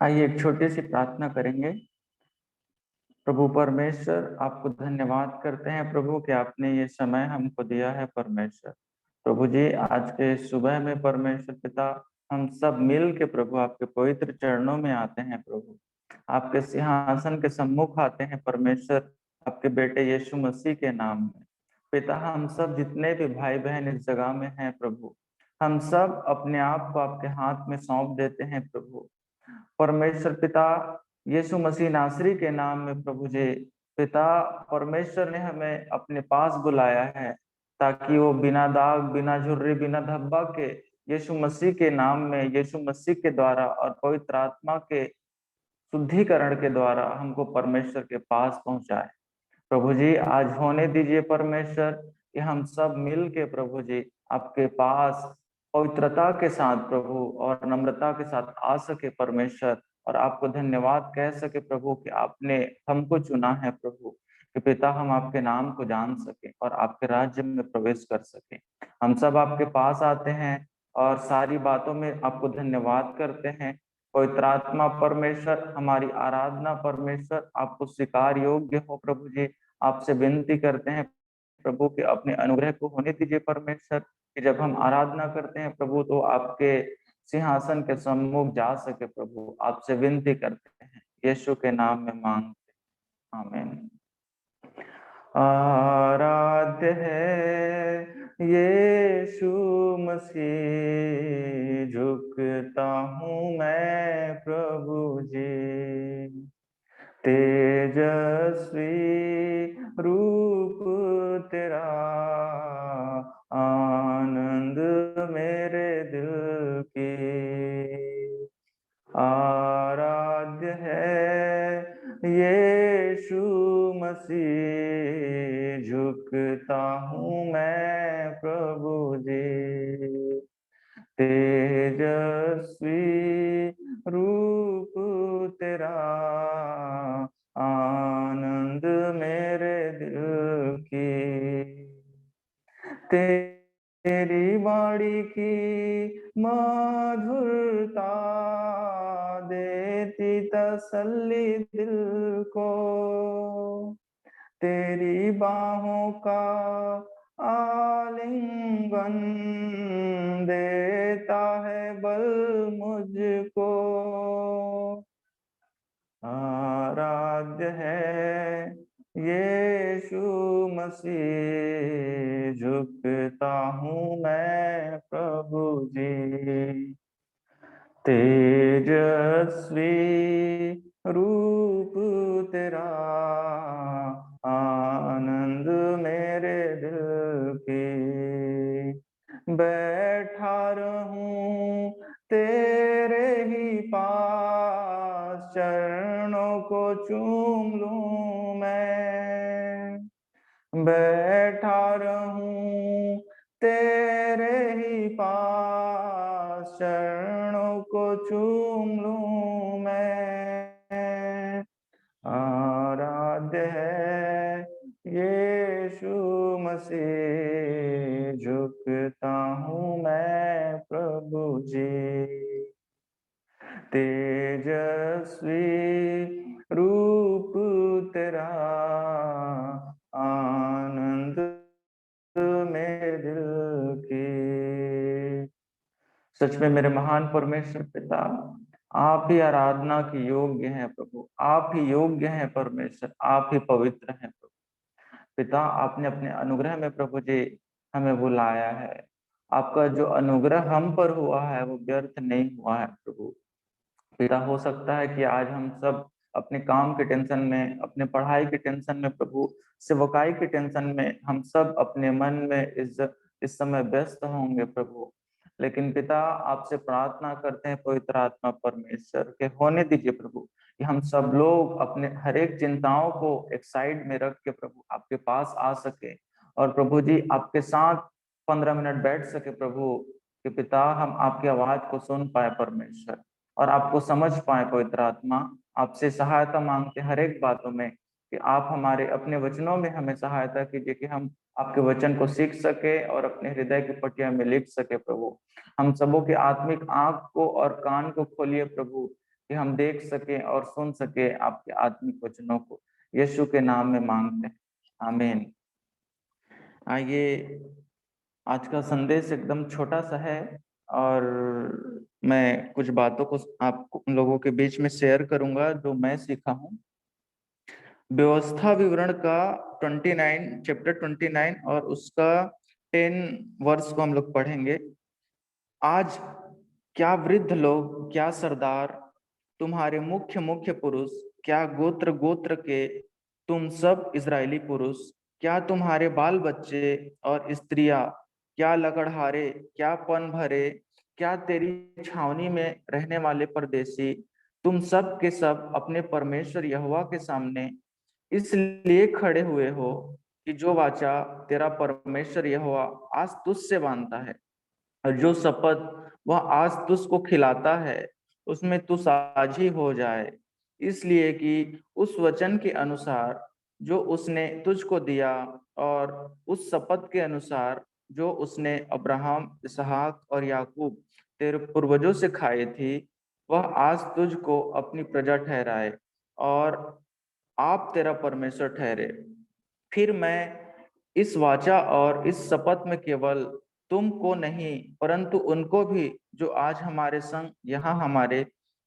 आइए एक छोटी सी प्रार्थना करेंगे। प्रभु परमेश्वर, आपको धन्यवाद करते हैं प्रभु कि आपने ये समय हमको दिया है परमेश्वर। प्रभु जी, आज के सुबह में परमेश्वर पिता हम सब मिल के प्रभु आपके पवित्र चरणों में आते हैं प्रभु। आपके सिंहासन के सम्मुख आते हैं परमेश्वर, आपके बेटे यीशु मसीह के नाम में। पिता, हम सब जितने भी भाई बहन इस जगह में हैं प्रभु, हम सब अपने आप को आपके हाथ में सौंप देते हैं प्रभु। परमेश्वर पिता, यीशु मसीह नासरी के नाम में प्रभु जी, पिता परमेश्वर ने हमें अपने पास बुलाया है ताकि वो बिना दाग, बिना झुर्री, बिना धब्बा के यीशु मसीह के नाम में, यीशु मसीह के द्वारा और पवित्र आत्मा के शुद्धिकरण के द्वारा हमको परमेश्वर के पास पहुंचाए। प्रभु जी, आज होने दीजिए परमेश्वर कि हम सब मिल के प्रभु जी आपके पास पवित्रता के साथ प्रभु और नम्रता के साथ आ सके परमेश्वर, और आपको धन्यवाद कह सके प्रभु कि आपने हमको चुना है प्रभु, कि पिता हम आपके नाम को जान सके और आपके राज्य में प्रवेश कर सके। हम सब आपके पास आते हैं और सारी बातों में आपको धन्यवाद करते हैं। पवित्र आत्मा परमेश्वर, हमारी आराधना परमेश्वर आपको स्वीकार योग्य हो प्रभु जी। आपसे विनती करते हैं प्रभु कि अपने अनुग्रह को होने दीजिए परमेश्वर, कि जब हम आराधना करते हैं प्रभु तो आपके सिंहासन के सम्मुख जा सके प्रभु। आपसे विनती करते हैं यीशु के नाम में मांगते हैं, आमीन। आराध्य है यीशु मसीह, झुकता हूँ मैं प्रभु जी। तेजस्वी रूप तेरा, आनंद मेरे दिल की। आराध्य है यीशु मसीह, झुकता हूँ मैं प्रभु जी। तेजस्वी रूप तेरा, आनंद मेरे दिल की। तेरी बाड़ी की मधुरता देती तसल्ली दिल को। तेरी बाहों का आलिंगन देता है बल मुझको। आराध्य है यीशु मसीह, झुकता हूँ मैं प्रभु जी। तेजस्वी रूप तेरा, आनंद मेरे दिल की। बैठा रहूं तेरे ही पास, चरणों को चूम लूं मैं। बैठा रहूं तेरे ही पास, चरणों को चूम लूं मैं। आराध्य है यीशु मसीह, झुकता हूँ मैं प्रभु जी। तेजस्वी रूप तेरा, आनंद मेरे दिल की। सच में मेरे महान परमेश्वर पिता, आप ही आराधना की योग्य हैं प्रभु। आप ही योग्य हैं परमेश्वर, आप ही पवित्र हैं प्रभु। पिता, आपने अपने अनुग्रह में प्रभु जी हमें बुलाया है। आपका जो अनुग्रह हम पर हुआ है वो व्यर्थ नहीं हुआ है प्रभु। पिता, हो सकता है कि आज हम सब अपने काम के टेंशन में, अपने पढ़ाई के टेंशन में प्रभु, सेवकाई के टेंशन में हम सब अपने मन में इस समय व्यस्त होंगे प्रभु। लेकिन पिता, आपसे प्रार्थना करते हैं पवित्र आत्मा परमेश्वर के होने दीजिए प्रभु, कि हम सब लोग अपने हर एक चिंताओं को एक साइड में रख के प्रभु आपके पास आ सके, और प्रभु जी आपके साथ 15 मिनट बैठ सके प्रभु। कि पिता, हम आपकी आवाज को सुन पाए परमेश्वर, और आपको समझ पाए पवित्र आत्मा। आपसे सहायता मांगते हर एक बातों में, कि आप हमारे अपने वचनों में हमें सहायता कीजिए, कि हम आपके वचन को सीख सके और अपने हृदय की पटिया में लिख सके प्रभु। हम सबों के आत्मिक आंख को और कान को खोलिए प्रभु, कि हम देख सके और सुन सके आपके आत्मिक वचनों को। यीशु के नाम में मांगते हैं, आमीन। आइए, आज का संदेश एकदम छोटा सा है और मैं कुछ बातों को आप लोगों के बीच में शेयर करूंगा जो मैं सीखा हूँ। व्यवस्था विवरण का 29 चैप्टर 29 और उसका 10 वर्ष को हम लोग पढ़ेंगे। आज क्या वृद्ध लोग, क्या सरदार, तुम्हारे मुख्य मुख्य पुरुष, क्या गोत्र गोत्र के तुम सब इजरायली पुरुष, क्या तुम्हारे बाल बच्चे और स्त्रियां, क्या लकड़हारे, क्या पन भरे, क्या तेरी छावनी में रहने वाले परदेशी, तुम सब के सब अपने परमेश्वर यहोवा के सामने इसलिए खड़े हुए हो कि जो वाचा तेरा परमेश्वर यहोवा आज तुझसे बांधता है और जो शपथ वह आज तुझको खिलाता है उसमें तू साझी हो जाए, इसलिए कि उस वचन के अनुसार जो उसने तुझको दिया और उस शपथ के अनुसार जो उसने अब्राहम, इसहाक और याकूब तेरे पूर्वजों से खाई थी, वह आज तुझको अपनी प्रजा ठहराए और आप तेरा परमेश्वर ठहरे। फिर मैं इस वाचा और इस शपथ में केवल तुमको नहीं परंतु उनको भी जो आज हमारे संग यहाँ हमारे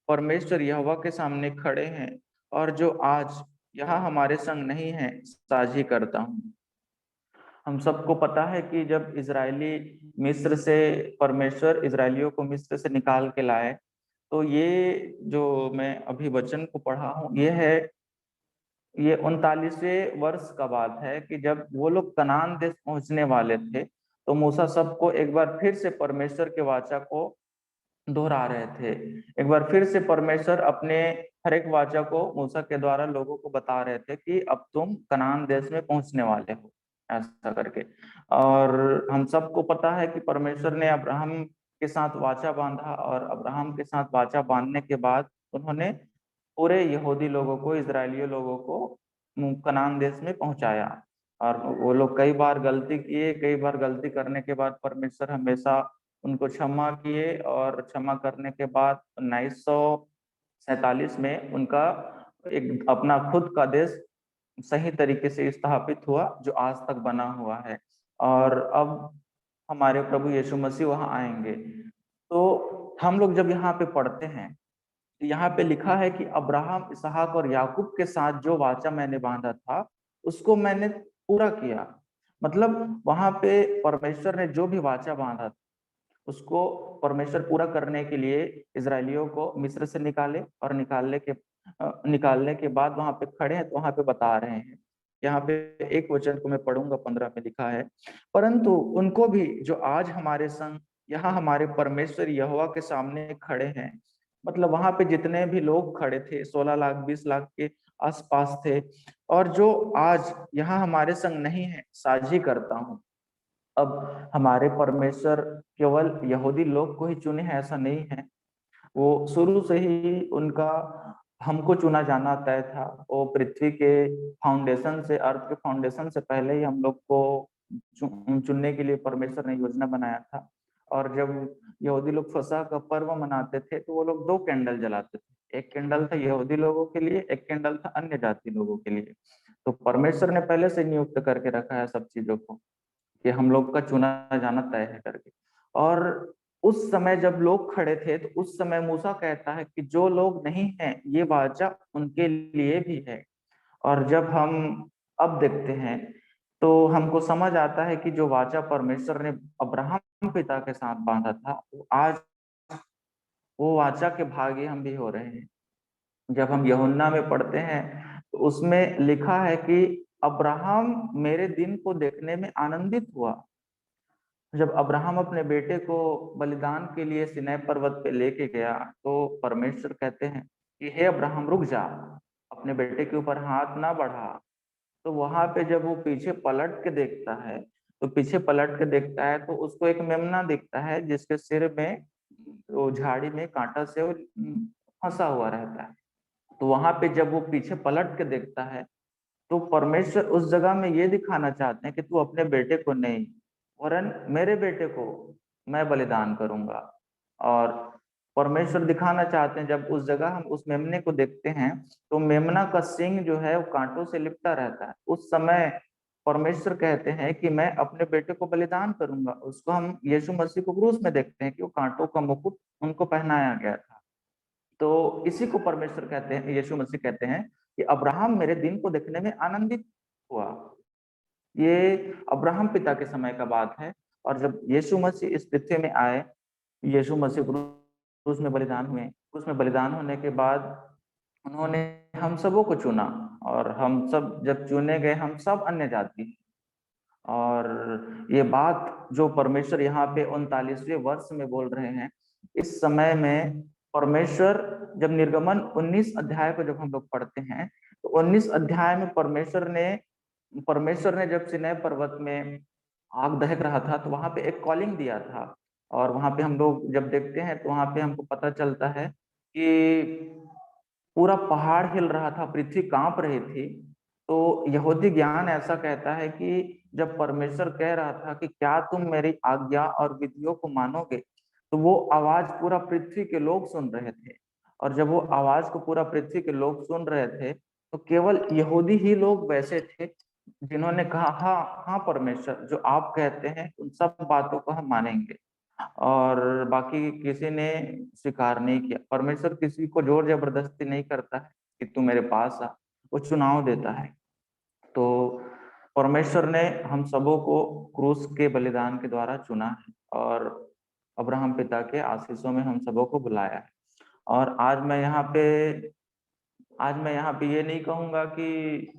परमेश्वर यहोवा के सामने खड़े हैं और जो आज यहाँ हमारे संग नहीं है, साझी करता हूँ। हम सबको पता है कि जब इजरायली मिस्र से परमेश्वर इजरायलियों को मिस्र से निकाल के लाए, तो ये जो मैं अभी वचन को पढ़ा हूँ ये 39वें वर्ष का बात है कि जब वो लोग कनान देश पहुंचने वाले थे, तो मूसा सबको एक बार फिर से परमेश्वर के वाचा को दोहरा रहे थे। एक बार फिर से परमेश्वर अपने हर एक वाचा को मूसा के द्वारा लोगों को बता रहे थे कि अब तुम कनान देश में पहुंचने वाले हो, ऐसा करके। और हम सबको पता है कि परमेश्वर ने अब्राहम के साथ वाचा बांधा और अब्राहम के साथ वाचा बांधने के बाद उन्होंने पूरे यहूदी लोगों को, इजरायलियों लोगों को कनान देश में पहुंचाया। और वो लोग कई बार गलती किए, कई बार गलती करने के बाद परमेश्वर हमेशा उनको क्षमा किए और क्षमा करने के बाद 1947 में उनका एक अपना खुद का देश सही तरीके से स्थापित हुआ, जो आज तक बना हुआ है। और अब हमारे प्रभु यीशु मसीह वहां आएंगे। तो हम लोग जब यहाँ पे पढ़ते हैं, यहाँ पे लिखा है कि अब्राहम, इसहाक और याकूब के साथ जो वाचा मैंने बांधा था उसको मैंने पूरा किया। मतलब वहां पे परमेश्वर ने जो भी वाचा बांधा था उसको परमेश्वर पूरा करने के लिए इजरायलियों को मिस्र से निकाले और निकालने के बाद वहां पे खड़े हैं, तो वहां पे बता रहे हैं। यहाँ पे एक वचन को मैं पढ़ूंगा, 15 में लिखा है, परंतु उनको भी जो आज हमारे संग यहाँ हमारे परमेश्वर यहोवा के सामने खड़े हैं। मतलब वहां पे जितने भी लोग खड़े थे 16 लाख 20 लाख के आसपास थे, और जो आज यहाँ हमारे संग नहीं है, साझी करता हूँ। अब हमारे परमेश्वर केवल यहूदी लोग को ही चुने हैं ऐसा नहीं है। वो शुरू से ही उनका हमको चुना जाना तय था। वो पृथ्वी के फाउंडेशन से, अर्थ के फाउंडेशन से पहले ही हम लोग को चुनने के लिए परमेश्वर ने योजना बनाया था। और जब यहूदी लोग फसह का पर्व मनाते थे तो वो लोग दो कैंडल जलाते थे। एक कैंडल था यहूदी लोगों के लिए, एक कैंडल था अन्य जाति लोगों के लिए। तो परमेश्वर ने पहले से नियुक्त करके रखा है सब चीजों को कि हम लोग का चुना जाना तय है करके। और उस समय जब लोग खड़े थे तो उस समय मूसा कहता है कि जो लोग नहीं हैं ये वाचा उनके लिए भी है। और जब हम अब देखते हैं तो हमको समझ आता है कि जो वाचा परमेश्वर ने अब्राहम पिता के साथ बांधा था, वो आज वो वाचा के भागी हम भी हो रहे हैं। जब हम यूहन्ना में पढ़ते हैं तो उसमें लिखा है कि अब्राहम मेरे दिन को देखने में आनंदित हुआ। जब अब्राहम अपने बेटे को बलिदान के लिए सिनै पर्वत पे लेके गया, तो परमेश्वर कहते हैं कि हे अब्राहम रुक जा, अपने बेटे के ऊपर हाथ ना बढ़ा। तो वहां पे जब वो पीछे पलट के देखता है, तो पीछे पलट के देखता है तो उसको एक मेमना दिखता है जिसके सिर में वो झाड़ी में कांटा से वो फंसा हुआ रहता है। तो वहां पे जब वो पीछे पलट के देखता है तो परमेश्वर उस जगह में ये दिखाना चाहते हैं कि तू अपने बेटे को नहीं, वरन मेरे बेटे को मैं बलिदान करूंगा। और परमेश्वर दिखाना चाहते हैं। जब उस जगह हम उस मेमने को देखते हैं तो मेमना का सींग जो है वो कांटों से लिपटा रहता है। उस समय परमेश्वर कहते हैं कि मैं अपने बेटे को बलिदान करूंगा। उसको हम यीशु मसीह को क्रूस में देखते हैं कि वो कांटों का मुकुट उनको पहनाया गया था। तो इसी को परमेश्वर कहते हैं, यीशु मसीह कहते हैं कि अब्राहम मेरे दिन को देखने में आनंदित हुआ। ये अब्राहम पिता के समय का बात है। और जब यीशु मसीह इस पृथ्वी में आए, यीशु मसीह क्रूस में बलिदान हुए। क्रूस में बलिदान होने के बाद उन्होंने हम सबों को चुना, और हम सब जब चुने गए, हम सब अन्य जाति हैं। और ये बात जो परमेश्वर यहाँ पे 39वें वर्ष में बोल रहे हैं, इस समय में परमेश्वर जब निर्गमन 19 अध्याय को जब हम लोग पढ़ते हैं तो 19 अध्याय में परमेश्वर ने जब सिनै पर्वत में आग दहक रहा था तो वहां पे एक कॉलिंग दिया था। और वहां पे हम लोग जब देखते हैं तो वहां पे हमको पता चलता है कि पूरा पहाड़ हिल रहा था, पृथ्वी कांप रही थी। तो यहूदी ज्ञान ऐसा कहता है कि जब परमेश्वर कह रहा था कि क्या तुम मेरी आज्ञा और विधियों को मानोगे, तो वो आवाज पूरा पृथ्वी के लोग सुन रहे थे। और जब वो आवाज को पूरा पृथ्वी के लोग सुन रहे थे तो केवल यहूदी ही लोग वैसे थे जिन्होंने कहा, हाँ हाँ परमेश्वर, जो आप कहते हैं उन सब बातों को हम मानेंगे। और बाकी किसी ने स्वीकार नहीं किया। परमेश्वर किसी को जोर जबरदस्ती नहीं करता है कि तू मेरे पास आ, वो चुनाव देता है। तो परमेश्वर ने हम सबों को क्रूस के बलिदान के द्वारा चुना है, और अब्राहम पिता के आशीषों में हम सबों को बुलाया है। और आज मैं यहाँ पे ये नहीं कहूंगा कि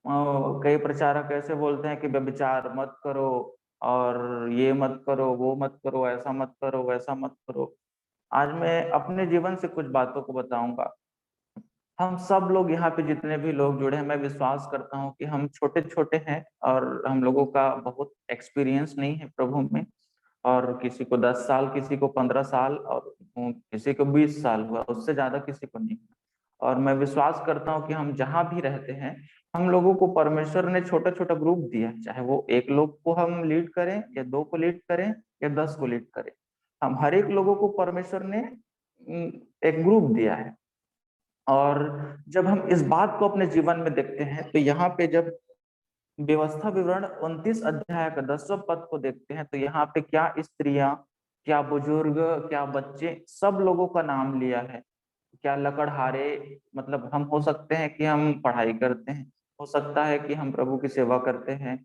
कई प्रचारक ऐसे बोलते हैं कि व्यभिचार मत करो, और ये मत करो, वो मत करो, ऐसा मत करो, वैसा मत करो। आज मैं अपने जीवन से कुछ बातों को बताऊंगा। हम सब लोग यहाँ पे जितने भी लोग जुड़े हैं, मैं विश्वास करता हूँ कि हम छोटे छोटे हैं और हम लोगों का बहुत एक्सपीरियंस नहीं है प्रभु में। और किसी को 10 साल, किसी को 15 साल, और किसी को 20 साल हुआ, उससे ज्यादा किसी को नहीं। और मैं विश्वास करता हूँ कि हम जहाँ भी रहते हैं, हम लोगों को परमेश्वर ने छोटा छोटा ग्रुप दिया है। चाहे वो एक लोग को हम लीड करें, या दो को लीड करें, या 10 को लीड करें, हम हर एक लोगों को परमेश्वर ने एक ग्रुप दिया है। और जब हम इस बात को अपने जीवन में देखते हैं तो यहाँ पे जब व्यवस्था विवरण 29 अध्याय का 10वां पद को देखते हैं तो यहाँ पे क्या स्त्रियां, क्या बुजुर्ग, क्या बच्चे, सब लोगों का नाम लिया है। क्या लकड़हारे, मतलब हम हो सकते हैं कि हम पढ़ाई करते हैं, हो सकता है कि हम प्रभु की सेवा करते हैं,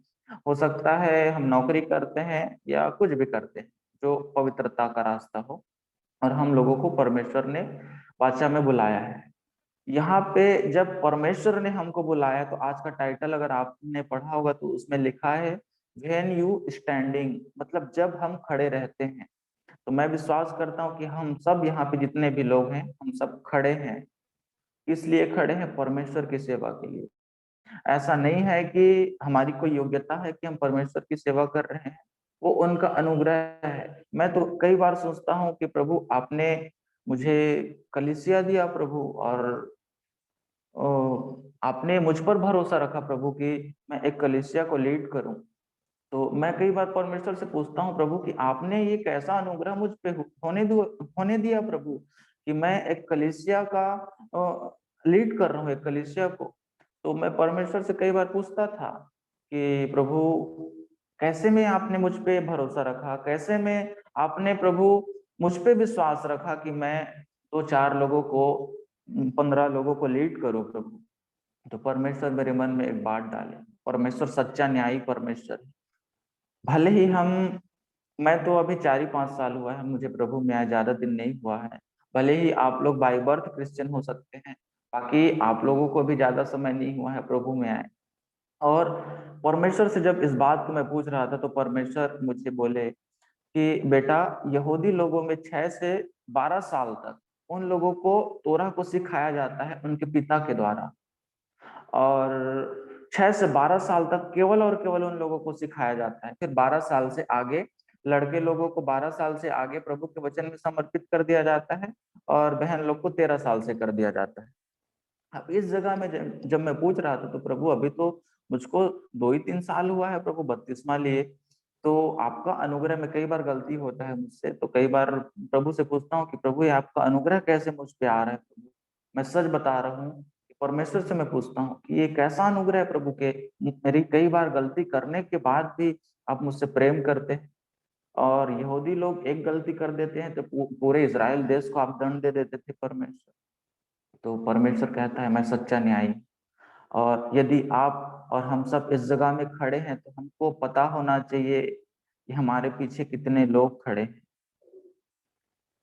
हो सकता है हम नौकरी करते हैं, या कुछ भी करते हैं जो पवित्रता का रास्ता हो। और हम लोगों को परमेश्वर ने वाचा में बुलाया है। यहाँ पे जब परमेश्वर ने हमको बुलाया तो आज का टाइटल अगर आपने पढ़ा होगा तो उसमें लिखा है व्हेन यू स्टैंडिंग, मतलब जब हम खड़े रहते हैं। तो मैं विश्वास करता हूँ कि हम सब यहाँ पे जितने भी लोग हैं, हम सब खड़े हैं। किस लिए खड़े हैं? परमेश्वर की सेवा के लिए। ऐसा नहीं है कि हमारी कोई योग्यता है कि हम परमेश्वर की सेवा कर रहे हैं, वो उनका अनुग्रह है। मैं तो कई बार सोचता हूँ कि प्रभु आपने मुझे कलीसिया दिया प्रभु, और आपने मुझ पर भरोसा रखा प्रभु कि मैं एक कलीसिया को लीड करूं। तो मैं कई बार परमेश्वर से पूछता हूँ प्रभु कि आपने ये कैसा अनुग्रह मुझ पे होने दिया प्रभु, कि मैं एक कलीसिया का लीड कर रहा हूँ, एक कलीसिया को। तो मैं परमेश्वर से कई बार पूछता था कि प्रभु कैसे में आपने मुझ पे भरोसा रखा, कैसे में आपने प्रभु मुझ पे विश्वास रखा कि मैं 2-4 लोगों को, 15 लोगों को लीड करूं प्रभु। तो परमेश्वर मेरे मन में एक बात डाले। परमेश्वर सच्चा न्यायी परमेश्वर है। भले ही मैं तो अभी 4 ही 5 साल हुआ है मुझे प्रभु में आए, ज्यादा दिन नहीं हुआ है। भले ही आप लोग बाय बर्थ क्रिश्चियन हो सकते हैं, बाकी आप लोगों को भी ज्यादा समय नहीं हुआ है प्रभु में आए। और परमेश्वर से जब इस बात को मैं पूछ रहा था तो परमेश्वर मुझे बोले कि बेटा, यहूदी लोगों में 6 से 12 साल तक उन लोगों को तोरा को सिखाया जाता है उनके पिता के द्वारा। और 6 से 12 साल तक केवल और केवल उन लोगों को सिखाया जाता है। फिर 12 साल से आगे लड़के लोगों को 12 साल से आगे प्रभु के वचन में समर्पित कर दिया जाता है, और बहन लोग को 13 साल से कर दिया जाता है। अब इस जगह में जब मैं पूछ रहा था तो प्रभु अभी तो मुझको 2 ही 3 साल हुआ है प्रभु, बपतिस्मा लिए। तो आपका अनुग्रह, में कई बार गलती होता है मुझसे, तो कई बार प्रभु से पूछता हूँ कि प्रभु ये आपका अनुग्रह कैसे मुझ पे आ रहा है प्रभु। मैं सच बता रहा हूँ, परमेश्वर से मैं पूछता हूँ कि ये कैसा अनुग्रह है प्रभु के, मेरी कई बार गलती करने के बाद भी आप मुझसे प्रेम करते हैं। और यहूदी लोग एक गलती कर देते हैं तो पूरे इजराइल देश को आप दंड दे देते थे परमेश्वर। तो परमेश्वर कहता है मैं सच्चा न्यायी, और यदि आप और हम सब इस जगह में खड़े हैं तो हमको पता होना चाहिए कि हमारे पीछे कितने लोग खड़े हैं।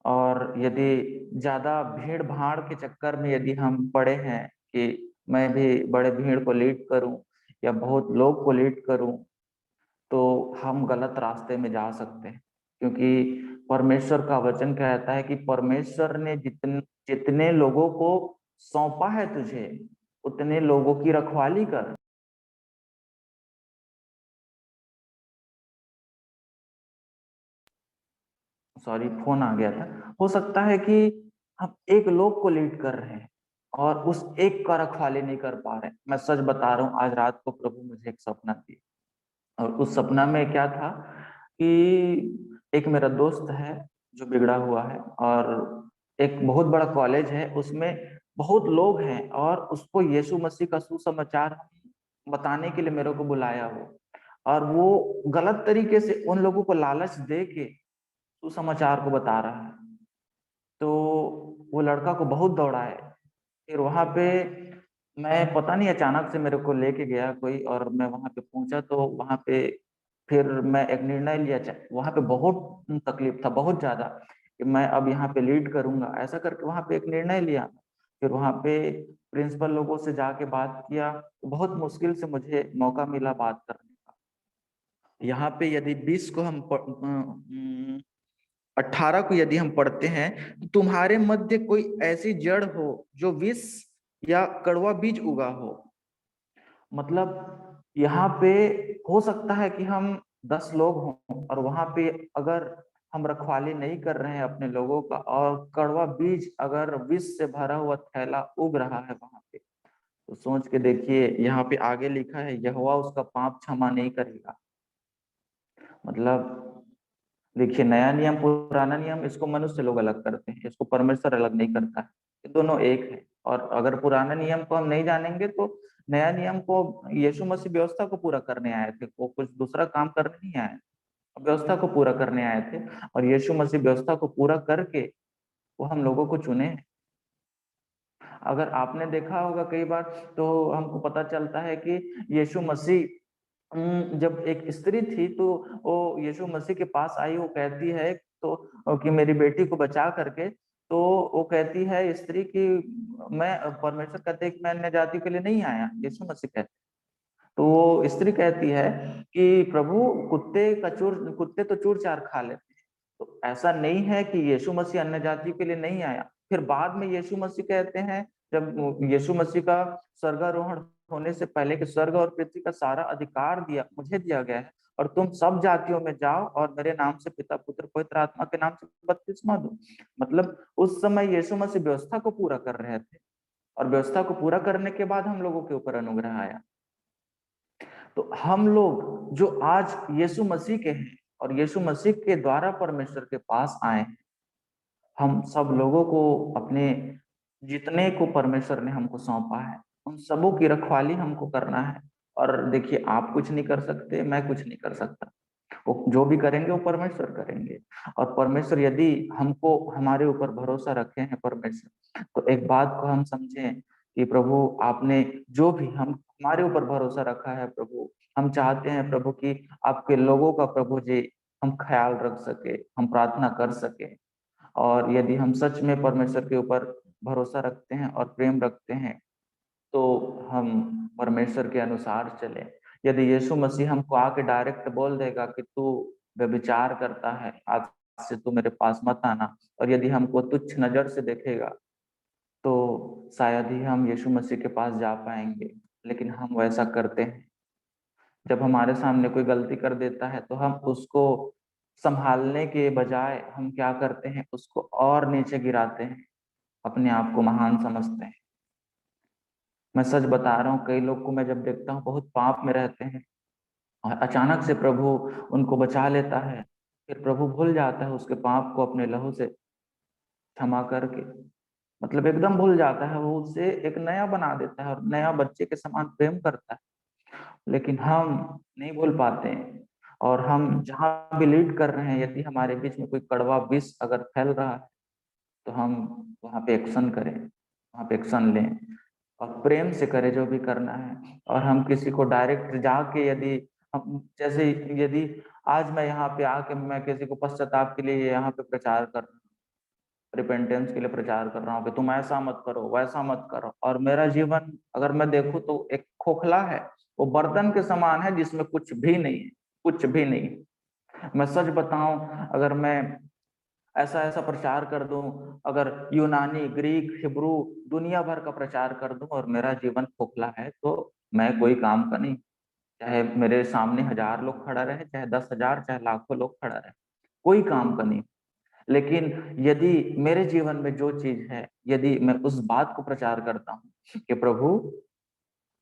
और यदि ज्यादा भीड़ भाड़ के चक्कर में यदि हम पड़े हैं कि मैं भी बड़े भीड़ को लीड करूं या बहुत लोग को लीड करूं, तो हम गलत रास्ते में जा सकते हैं। क्योंकि परमेश्वर का वचन कहता है कि परमेश्वर ने जितने जितने लोगों को सौंपा है तुझे, उतने लोगों की रखवाली कर। सॉरी, फोन आ गया था। हो सकता है कि हम एक लोग को लीड कर रहे हैं और उस एक का रखवाली नहीं कर पा रहे हैं। मैं सच बता रहा हूँ, आज रात को प्रभु मुझे एक सपना दिया, और उस सपना में क्या था कि एक मेरा दोस्त है जो बिगड़ा हुआ है, और एक बहुत बड़ा कॉलेज है, उसमें बहुत लोग हैं, और उसको यीशु मसीह का सुसमाचार बताने के लिए मेरे को बुलाया हो, और वो गलत तरीके से उन लोगों को लालच दे के सुसमाचार को बता रहा है। तो वो लड़का को बहुत दौड़ा है। फिर वहां पे मैं पता नहीं अचानक से मेरे को लेके गया कोई, और मैं वहां पे पहुंचा तो वहां पे फिर मैं एक निर्णय लिया। वहां पे बहुत तकलीफ था, बहुत ज्यादा, कि मैं अब यहाँ पे लीड करूंगा ऐसा करके वहां पे एक निर्णय लिया। फिर वहां पे प्रिंसिपल लोगों से जाके बात किया, तो बहुत मुश्किल से मुझे मौका मिला बात करने का। यहाँ पे यदि 20 को हम 18 को यदि हम पढ़ते हैं, तो तुम्हारे मध्य कोई ऐसी जड़ हो जो विष या कड़वा बीज उगा हो। मतलब यहाँ पे हो सकता है कि हम 10 लोग हों, और वहां पे अगर हम रखवाली नहीं कर रहे हैं अपने लोगों का, और कड़वा बीज अगर विष से भरा हुआ थैला उग रहा है वहां पे, तो सोच के देखिए, यहाँ पे आगे लिखा है यहोवा उसका पाप क्षमा नहीं करेगा। मतलब देखिए, नया नियम पुराना नियम, इसको मनुष्य लोग अलग करते हैं, इसको परमेश्वर अलग नहीं करता है। ये दोनों एक है। और अगर पुराने नियम को हम नहीं जानेंगे तो नया नियम को, यीशु मसीह व्यवस्था को पूरा करने आए थे, वो कुछ दूसरा काम करने नहीं आए, व्यवस्था को पूरा करने आए थे। और यीशु मसीह व्यवस्था को पूरा करके वो हम लोगों को चुने। अगर आपने देखा होगा कई बार, तो हमको पता चलता है कि यीशु मसीह, जब एक स्त्री थी तो वो यीशु मसीह के पास आई, वो कहती है तो कि मेरी बेटी को बचा करके, तो वो कहती है स्त्री की, मैं, परमेश्वर कहते हैं कि मैं अन्य जाति के लिए नहीं आया, यीशु मसीह कहते। तो वो स्त्री कहती है कि प्रभु, कुत्ते तो चूर चार खा लेते हैं, तो ऐसा नहीं है कि यीशु मसीह अन्य जाति के लिए नहीं आया। फिर बाद में यीशु मसीह कहते हैं, जब यीशु मसीह का स्वर्गारोहण होने से पहले, कि स्वर्ग और पृथ्वी का सारा अधिकार मुझे दिया गया है, और तुम सब जातियों में जाओ और मेरे नाम से पिता पुत्र पवित्र आत्मा के नाम से बपतिस्मा दो। मतलब उस समय यीशु मसीह व्यवस्था को पूरा कर रहे थे, और व्यवस्था को पूरा करने के बाद हम लोगों के ऊपर अनुग्रह आया। तो हम लोग जो आज यीशु मसीह के हैं, और यीशु मसीह के द्वारा परमेश्वर के पास आए, हम सब लोगों को अपने, जितने को परमेश्वर ने हमको सौंपा है, उन सबों की रखवाली हमको करना है। और देखिए, आप कुछ नहीं कर सकते, मैं कुछ नहीं कर सकता, वो जो भी करेंगे वो परमेश्वर करेंगे। और परमेश्वर यदि हमको, हमारे ऊपर भरोसा रखे हैं परमेश्वर, तो एक बात को हम समझें कि प्रभु, आपने जो भी हम हमारे ऊपर भरोसा रखा है प्रभु, हम चाहते हैं प्रभु कि आपके लोगों का प्रभु जी हम ख्याल रख सके, हम प्रार्थना कर सके। और यदि हम सच में परमेश्वर के ऊपर भरोसा रखते हैं और प्रेम रखते हैं, तो हम परमेश्वर के अनुसार चले। यदि यीशु मसीह हमको आके डायरेक्ट बोल देगा कि तू व्यभिचार करता है, आज से तू मेरे पास मत आना, और यदि हमको तुच्छ नजर से देखेगा, तो शायद ही हम यीशु मसीह के पास जा पाएंगे। लेकिन हम वैसा करते हैं। जब हमारे सामने कोई गलती कर देता है, तो हम उसको संभालने के बजाय हम क्या करते हैं, उसको और नीचे गिराते हैं, अपने आप को महान समझते हैं। मैं सच बता रहा हूँ, कई लोग को मैं जब देखता हूँ बहुत पाप में रहते हैं, और अचानक से प्रभु उनको बचा लेता है। फिर प्रभु भूल जाता है उसके पाप को अपने लहू से क्षमा करके, मतलब एकदम भूल जाता है, वो उससे एक नया बना देता है और नया बच्चे के समान प्रेम करता है। लेकिन हम नहीं भूल पाते हैं, और हम जहाँ भी लीड कर रहे हैं, यदि हमारे बीच में कोई कड़वा विष अगर फैल रहा है तो हम वहाँ पे एक्शन करें, वहाँ पे एक्शन लें और प्रेम से करें जो भी करना है। और हम किसी को डायरेक्ट जाके, यदि हम जैसे, यदि आज मैं यहाँ पे आके मैं किसी को पश्चाताप के लिए यहाँ पे प्रचार कर रहा हूँ, रिपेंटेंस के लिए प्रचार कर रहा हूँ कि तुम ऐसा मत करो वैसा मत करो, और मेरा जीवन अगर मैं देखूँ तो एक खोखला है, वो बर्तन के समान है जिसमें कुछ भी नहीं है, कुछ भी नहीं। मैं सच बताऊं, अगर मैं ऐसा ऐसा प्रचार कर दूं, अगर यूनानी, ग्रीक, हिब्रू, दुनिया भर का प्रचार कर दूं और मेरा जीवन खोखला है, तो मैं कोई काम का नहीं। चाहे मेरे सामने 1000 लोग खड़ा रहे, चाहे 10,000, चाहे लाखों लोग खड़ा रहे, कोई काम का नहीं। लेकिन यदि मेरे जीवन में जो चीज है, यदि मैं उस बात को प्रचार करता हूँ कि प्रभु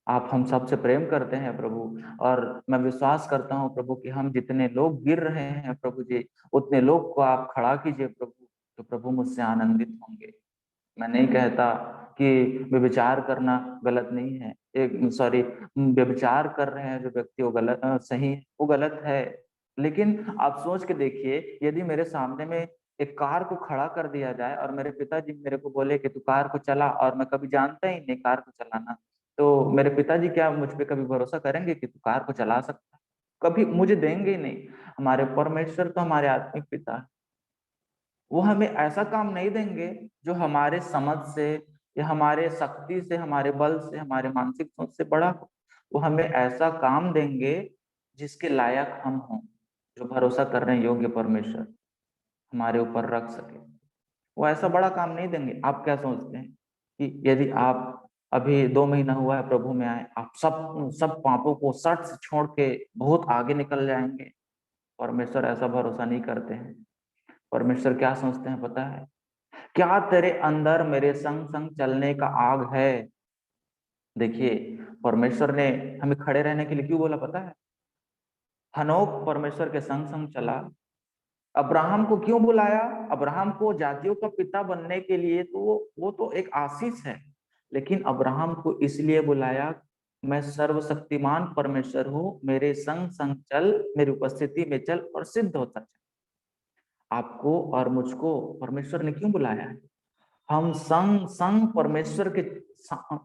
आप हम सबसे प्रेम करते हैं प्रभु, और मैं विश्वास करता हूँ प्रभु कि हम जितने लोग गिर रहे हैं प्रभु जी, उतने लोग को आप खड़ा कीजिए प्रभु, तो प्रभु मुझसे आनंदित होंगे। मैं नहीं कहता कि व्यभिचार करना गलत नहीं है, एक सॉरी, व्यभिचार कर रहे हैं जो व्यक्ति वो गलत सही है, वो गलत है। लेकिन आप सोच के देखिए, यदि मेरे सामने में एक कार को खड़ा कर दिया जाए और मेरे पिताजी मेरे को बोले कि तू कार को चला, और मैं कभी जानता ही नहीं कार को चलाना, तो मेरे पिताजी क्या मुझ पे कभी भरोसा करेंगे कि तू कार को चला सकता है? कभी मुझे देंगे ही नहीं। हमारे परमेश्वर तो हमारे आत्मिक पिता है, वो हमें ऐसा काम नहीं देंगे जो हमारे समझ से या हमारे शक्ति से, हमारे बल से, हमारे मानसिक सोच से बड़ा हो। वो हमें ऐसा काम देंगे जिसके लायक हम हों, जो भरोसा करने योग्य परमेश्वर हमारे ऊपर रख सके। वो ऐसा बड़ा काम नहीं देंगे। आप क्या सोचते हैं कि यदि आप अभी 2 महीना हुआ है प्रभु में आए, आप सब सब पापों को सट से छोड़ के बहुत आगे निकल जाएंगे? परमेश्वर ऐसा भरोसा नहीं करते हैं। परमेश्वर क्या सोचते हैं पता है? क्या तेरे अंदर मेरे संग संग चलने का आग है? देखिए, परमेश्वर ने हमें खड़े रहने के लिए क्यों बोला पता है? हनोक परमेश्वर के संग संग चला। अब्राहम को क्यों बुलाया? अब्राहम को जातियों का पिता बनने के लिए, तो वो तो एक आशीष है। लेकिन अब्राहम को इसलिए बुलाया, मैं सर्वशक्तिमान परमेश्वर हूँ, मेरे संग संग चल, मेरी उपस्थिति में चल और सिद्ध होता चल। आपको और मुझको परमेश्वर ने क्यों बुलाया है? हम संग संग परमेश्वर के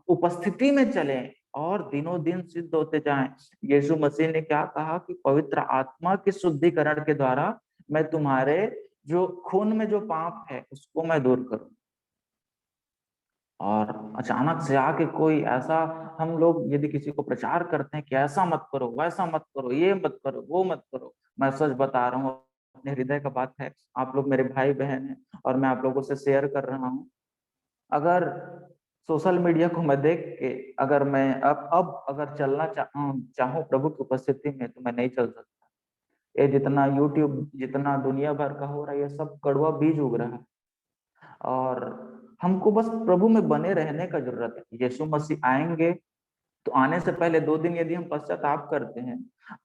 उपस्थिति में चलें और दिनों दिन सिद्ध होते जाएं। यीशु मसीह ने क्या कहा कि पवित्र आत्मा के शुद्धिकरण के द्वारा मैं तुम्हारे जो खून में जो पाप है उसको मैं दूर करूं। और अचानक से आके कोई ऐसा, हम लोग यदि किसी को प्रचार करते हैं कि ऐसा मत करो, वैसा मत करो, ये मत करो, वो मत करो, मैं सच बता रहा हूँ, अपने हृदय का बात है, आप लोग मेरे भाई बहन हैं और मैं आप लोगों से शेयर कर रहा हूँ। अगर सोशल मीडिया को मैं देख के, अगर मैं अब अगर चलना चाहूँ प्रभु की उपस्थिति में, तो मैं नहीं चल सकता। ये जितना यूट्यूब, जितना दुनिया भर का हो रहा है, ये सब कड़वा बीज उग रहा है। और हमको बस प्रभु में बने रहने का जरूरत है। यीशु मसीह आएंगे तो आने से पहले 2 दिन यदि हम पश्चाताप करते हैं,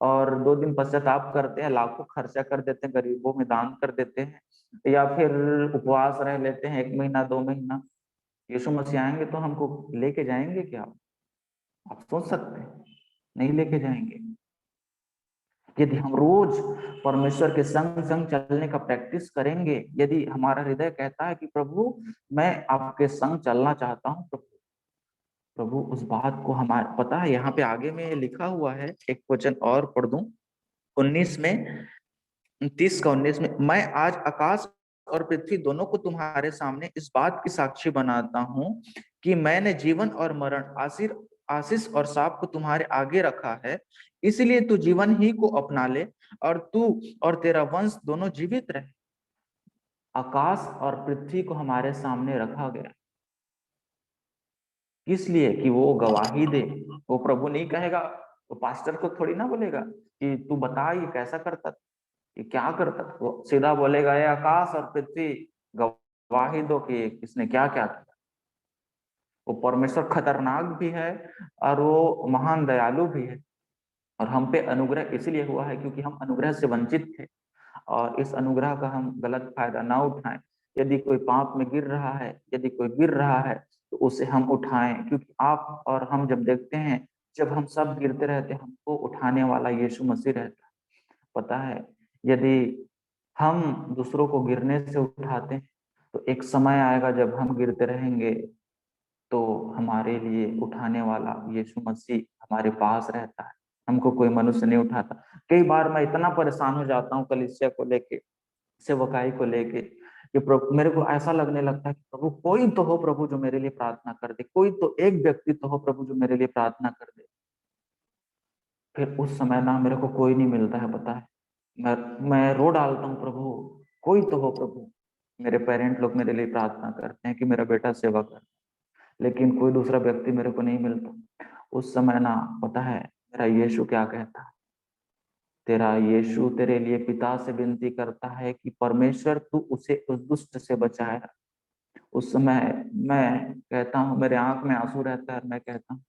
और 2 दिन पश्चाताप करते हैं, लाखों खर्चा कर देते हैं, गरीबों में दान कर देते हैं, या फिर उपवास रह लेते हैं 1 महीना 2 महीना, यीशु मसीह आएंगे तो हमको लेके जाएंगे क्या? आप सोच सकते हैं? नहीं लेके जाएंगे। यदि हम रोज परमेश्वर के संग संग चलने का प्रैक्टिस करेंगे, यदि हमारा हृदय कहता है कि प्रभु मैं आपके संग चलना चाहता हूँ प्रभु, प्रभु उस बात को, हमारे पता है यहाँ पे आगे में लिखा हुआ है, एक वचन और पढ़ दूं, 19 में, 30 का 19 में, मैं आज आकाश और पृथ्वी दोनों को तुम्हारे सामने इस बात की साक्षी बनाता हूँ कि मैंने जीवन और मरण, आशीष आशीष और शाप को तुम्हारे आगे रखा है, इसलिए तू जीवन ही को अपना ले और तू और तेरा वंश दोनों जीवित रहे। आकाश और पृथ्वी को हमारे सामने रखा गया, इसलिए कि वो गवाही दे। वो प्रभु नहीं कहेगा, वो पास्टर को थोड़ी ना बोलेगा कि तू बता ये कैसा करता, ये क्या करता। वो सीधा बोलेगा, ये आकाश और पृथ्वी गवाही दो कि किसने क्या क्या किया। वो परमेश्वर खतरनाक भी है और वो महान दयालु भी है। और हम पे अनुग्रह इसलिए हुआ है क्योंकि हम अनुग्रह से वंचित थे, और इस अनुग्रह का हम गलत फायदा ना उठाएं। यदि कोई पाप में गिर रहा है, यदि कोई गिर रहा है, तो उसे हम उठाएं, क्योंकि आप और हम जब देखते हैं, जब हम सब गिरते रहते हैं, हमको उठाने वाला यीशु मसीह रहता है। पता है, यदि हम दूसरों को गिरने से उठाते हैं, तो एक समय आएगा जब हम गिरते रहेंगे, तो हमारे लिए उठाने वाला यीशु मसीह हमारे पास रहता है। हमको कोई मनुष्य नहीं उठाता। कई बार मैं इतना परेशान हो जाता हूँ कलीसिया को लेके, सेवकाई को लेके, कि प्रभु, मेरे को ऐसा लगने लगता है कि प्रभु कोई तो हो प्रभु जो मेरे लिए प्रार्थना कर दे, कोई तो एक व्यक्ति तो हो प्रभु जो मेरे लिए प्रार्थना कर दे। फिर उस समय ना मेरे को कोई नहीं मिलता है, पता है। मैं रो डालता हूँ, प्रभु कोई तो हो प्रभु। मेरे पेरेंट लोग मेरे लिए प्रार्थना करते हैं कि मेरा बेटा सेवा कर, लेकिन कोई दूसरा व्यक्ति मेरे को नहीं मिलता। उस समय ना, पता है, मेरा यीशु क्या कहता है, तेरा यीशु तेरे लिए पिता से विनती करता है कि परमेश्वर तू उसे उस दुष्ट से बचाए। उस समय मैं कहता हूँ, मेरे आंख में आंसू रहता है, और मैं कहता हूँ,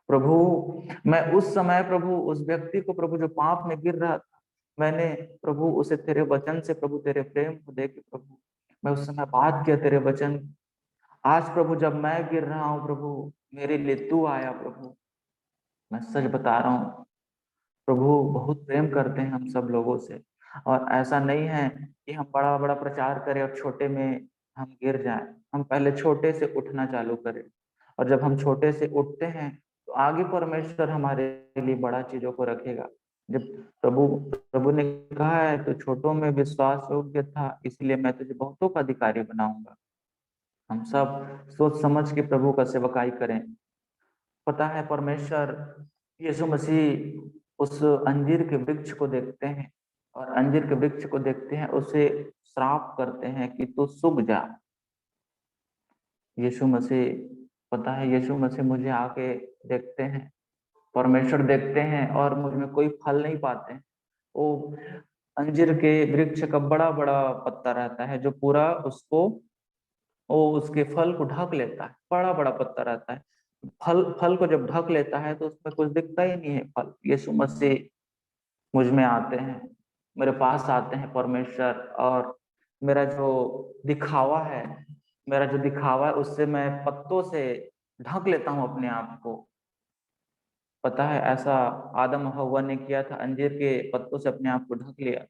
प्रभु मैं उस समय प्रभु उस व्यक्ति को प्रभु जो पाप में गिर रहा था, मैंने प्रभु उसे तेरे वचन से, प्रभु तेरे प्रेम को देके प्रभु मैं उस समय बात किया तेरे वचन। आज प्रभु जब मैं गिर रहा हूँ प्रभु, मेरे लिए तू आया प्रभु। मैं सच बता रहा हूँ, प्रभु बहुत प्रेम करते हैं हम सब लोगों से। और ऐसा नहीं है कि हम बड़ा बड़ा प्रचार करें और छोटे में हम गिर जाएं। हम पहले छोटे से उठना चालू करें, और जब हम छोटे से उठते हैं, तो आगे परमेश्वर हमारे लिए बड़ा चीजों को रखेगा। जब प्रभु प्रभु ने कहा है, तो छोटों में विश्वास योग्य था, इसलिए मैं तुझे बहुतों का अधिकारी बनाऊंगा। हम सब सोच समझ के प्रभु का सेवकाई करें। पता है, परमेश्वर यीशु मसीह उस अंजीर के वृक्ष को देखते हैं, और अंजीर के वृक्ष को देखते हैं, उसे श्राप करते हैं कि तू सूख जा। यीशु मसीह, पता है, यीशु मसीह मुझे आके देखते हैं, परमेश्वर देखते हैं, और मुझ में कोई फल नहीं पाते हैं। वो अंजीर के वृक्ष का बड़ा बड़ा पत्ता रहता है, जो पूरा उसको, वो उसके फल को ढक लेता है। बड़ा बड़ा पत्ता रहता है, फल फल को जब ढक लेता है, तो उसमें कुछ दिखता ही नहीं है फल। यीशु मसीह मुझ में आते हैं, मेरे पास आते हैं परमेश्वर, और मेरा जो दिखावा है, मेरा जो दिखावा है, उससे मैं पत्तों से ढक लेता हूँ अपने आप को। पता है, ऐसा आदम और हव्वा ने किया था, अंजीर के पत्तों से अपने आप को ढक लिया।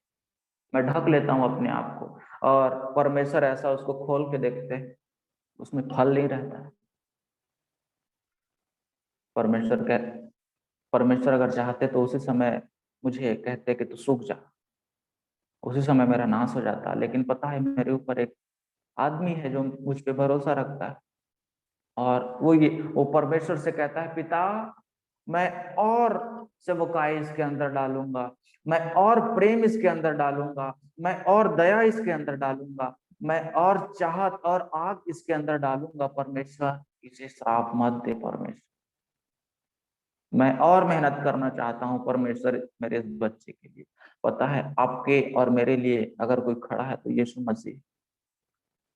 मैं ढक लेता हूँ अपने आप को, और परमेश्वर ऐसा उसको खोल के देखते हैं, उसमें फल नहीं रहता है। परमेश्वर कह परमेश्वर अगर चाहते तो उसी समय मुझे कहते कि तू सूख जा, उसी समय मेरा नाश हो जाता। लेकिन पता है, मेरे ऊपर एक आदमी है जो मुझ पे भरोसा रखता है, और वो परमेश्वर से कहता है, पिता मैं और सेवकाई इसके अंदर डालूंगा, मैं और प्रेम इसके अंदर डालूंगा, मैं और दया इसके अंदर डालूंगा, मैं और चाहत और आग इसके अंदर डालूंगा। परमेश्वर इसे श्राप मत दे परमेश्वर, मैं और मेहनत करना चाहता हूँ परमेश्वर मेरे इस बच्चे के लिए। पता है, आपके और मेरे लिए अगर कोई खड़ा है तो यीशु मसीह।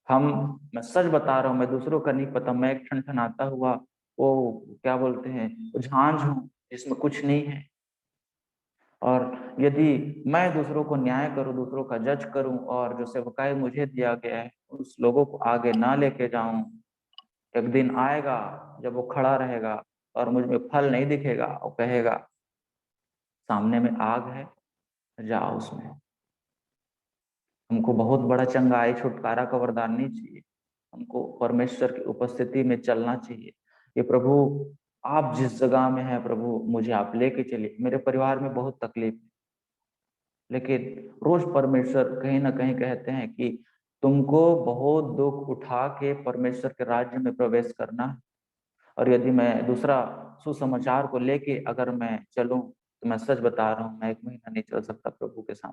हम मैं सच बता रहा हूँ, मैं दूसरों का नहीं पता, मैं एक ठनठनाता हुआ, वो क्या बोलते हैं, वो झांझ हूँ जिसमें कुछ नहीं है। और यदि मैं दूसरों को न्याय करूं, दूसरों का जज करूं, और जो सेवकाई मुझे दिया गया है उस लोगों को आगे ना लेके जाऊं, एक दिन आएगा जब वो खड़ा रहेगा और मुझ में फल नहीं दिखेगा, और कहेगा, सामने में आग है, जाओ उसमें। हमको बहुत बड़ा चंगाई छुटकारा का वरदान नहीं चाहिए, हमको परमेश्वर की उपस्थिति में चलना चाहिए। ये प्रभु, आप जिस जगह में हैं प्रभु, मुझे आप लेके चलिए। मेरे परिवार में बहुत तकलीफ है, लेकिन रोज परमेश्वर कहीं ना कहीं कहते हैं कि तुमको बहुत दुख उठा के परमेश्वर के राज्य में प्रवेश करना है। और यदि मैं दूसरा सुसमाचार को लेके अगर मैं चलूं, तो मैं सच बता रहा हूँ, मैं 1 महीना नहीं चल सकता प्रभु के साथ।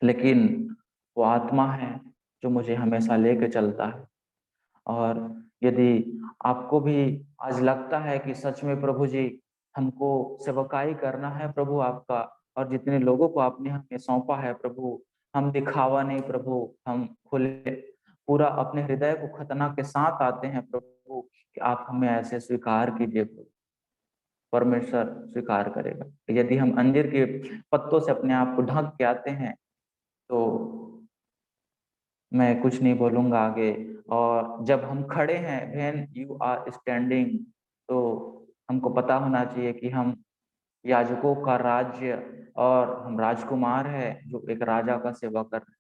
लेकिन वो आत्मा है जो मुझे हमेशा लेके चलता है। और यदि आपको भी आज लगता है कि सच में प्रभु जी, हमको सेवकाई करना है प्रभु आपका, और जितने लोगों को आपने हमें सौंपा है प्रभु, हम दिखावा नहीं प्रभु, हम खुले पूरा अपने हृदय को खतना के साथ आते हैं प्रभु, कि आप हमें ऐसे स्वीकार कीजिए प्रभु। परमेश्वर स्वीकार करेगा। यदि हम अंजीर के पत्तों से अपने आप को ढक के आते हैं तो मैं कुछ नहीं बोलूंगा आगे। और जब हम खड़े हैं, व्हेन यू आर स्टैंडिंग, तो हमको पता होना चाहिए कि हम याजकों का राज्य और हम राजकुमार है जो एक राजा का सेवा कर रहे हैं।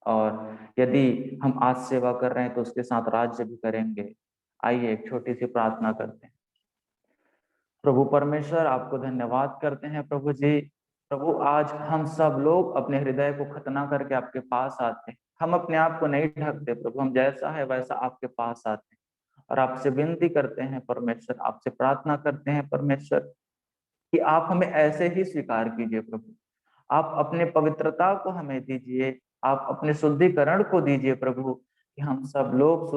और यदि हम आज सेवा कर रहे हैं तो उसके साथ राज्य भी करेंगे। आइए एक छोटी सी प्रार्थना करते हैं। प्रभु परमेश्वर, आपको धन्यवाद करते हैं प्रभु जी। प्रभु, आज हम सब लोग अपने हृदय को खतना करके आपके पास आते हैं। हम अपने आप को नहीं ढकते प्रभु, हम जैसा है वैसा आपके पास आते हैं और आपसे विनती करते हैं परमेश्वर, आपसे प्रार्थना करते हैं परमेश्वर कि आप हमें ऐसे ही स्वीकार कीजिए प्रभु। आप अपने पवित्रता को हमें दीजिए, आप अपने शुद्धिकरण को दीजिए प्रभु, कि हम सब लोग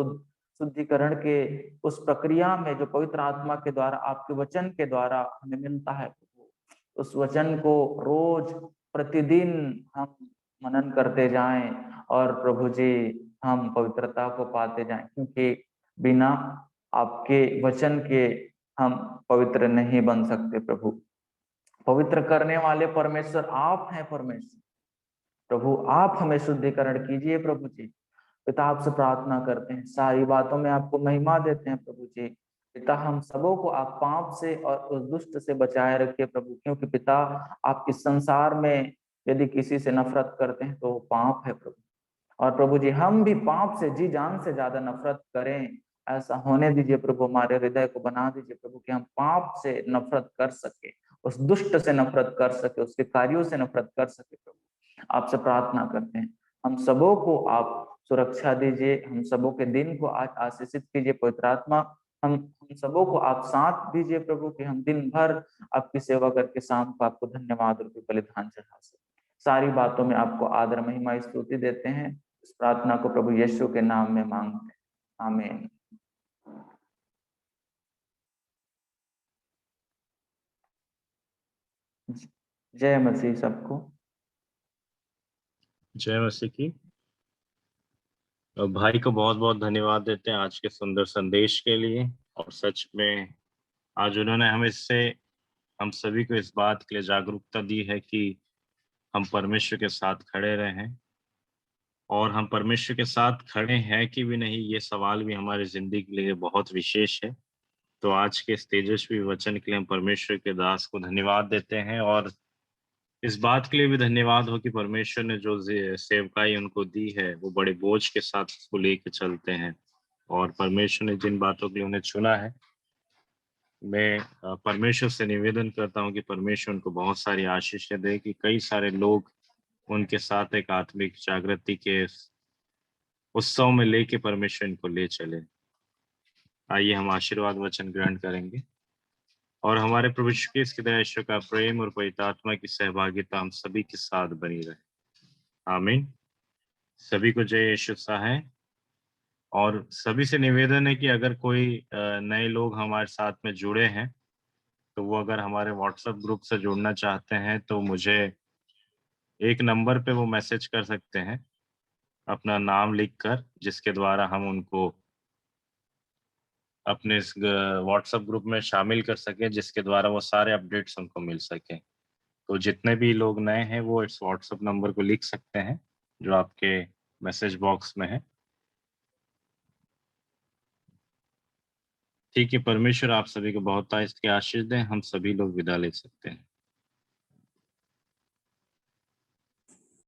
शुद्धिकरण के उस प्रक्रिया में जो पवित्र आत्मा के द्वारा, आपके वचन के द्वारा हमें मिलता है प्रभु, उस वचन को रोज प्रतिदिन हम मनन करते जाएं और प्रभु जी हम पवित्रता को पाते जाएं, क्योंकि बिना आपके वचन के हम पवित्र नहीं बन सकते प्रभु। पवित्र करने वाले परमेश्वर आप हैं परमेश्वर। प्रभु आप हमें शुद्धिकरण कीजिए प्रभु जी। पिता आपसे प्रार्थना करते हैं, सारी बातों में आपको महिमा देते हैं प्रभु जी। पिता हम सबों को आप पाप से और उस दुष्ट से बचाए रखिए प्रभु, क्योंकि पिता आप इस संसार में यदि किसी से नफरत करते हैं तो वो पाप है प्रभु। और प्रभु जी हम भी पाप से जी जान से ज्यादा नफरत करें, ऐसा होने दीजिए प्रभु। हमारे हृदय को बना दीजिए प्रभु कि हम पाप से नफरत कर सके, उस दुष्ट से नफरत कर सके, उसके कार्यों से नफरत कर सके प्रभु। आपसे प्रार्थना करते हैं, हम सबों को आप सुरक्षा दीजिए, हम सबों के दिन को आज आशीषित कीजिए पवित्र आत्मा। हम सबों को आप साथ दीजिए प्रभु कि हम दिन भर आपकी सेवा करके शाम को आपको धन्यवाद और बलिदान चढ़ा सके। सारी बातों में आपको आदर महिमा स्तुति देते हैं। इस प्रार्थना को प्रभु यीशु के नाम में मांगते हैं, आमीन। जय मसीह सबको। जय मसीह की। और भाई को बहुत बहुत धन्यवाद देते हैं आज के सुंदर संदेश के लिए। और सच में आज उन्होंने हमें इससे हम सभी को इस बात के लिए जागरूकता दी है कि हम परमेश्वर के साथ खड़े रहें। और हम परमेश्वर के साथ खड़े हैं कि भी नहीं, ये सवाल भी हमारी जिंदगी के लिए बहुत विशेष है। तो आज के इस तेजस्वी वचन के लिए हम परमेश्वर के दास को धन्यवाद देते हैं। और इस बात के लिए भी धन्यवाद हो कि परमेश्वर ने जो सेवकाई उनको दी है वो बड़े बोझ के साथ उसको लेके चलते हैं। और परमेश्वर ने जिन बातों के लिए उन्हें चुना है, मैं परमेश्वर से निवेदन करता हूँ कि परमेश्वर उनको बहुत सारी आशीषें दे, कि कई सारे लोग उनके साथ एक आत्मिक जागृति के उत्सव में लेके परमेश्वर इनको ले चले। आइए हम आशीर्वाद वचन ग्रहण करेंगे। और हमारे प्रभु यीशु क्रिस्त की दया, ईश्वर का प्रेम और पवित्र आत्मा की सहभागिता हम सभी के साथ बनी रहे। आमीन। सभी को जय यीशु है। और सभी से निवेदन है कि अगर कोई नए लोग हमारे साथ में जुड़े हैं तो वो अगर हमारे व्हाट्सएप ग्रुप से जुड़ना चाहते हैं तो मुझे एक नंबर पे वो मैसेज कर सकते हैं अपना नाम लिखकर, जिसके द्वारा हम उनको अपने इस व्हाट्सएप ग्रुप में शामिल कर सकें, जिसके द्वारा वो सारे अपडेट्स उनको मिल सकें। तो जितने भी लोग नए हैं वो इस व्हाट्सएप नंबर को लिख सकते हैं जो आपके मैसेज बॉक्स में है। ठीक है। परमेश्वर आप सभी को बहुत इसके आशीष दें। हम सभी लोग विदा ले सकते हैं।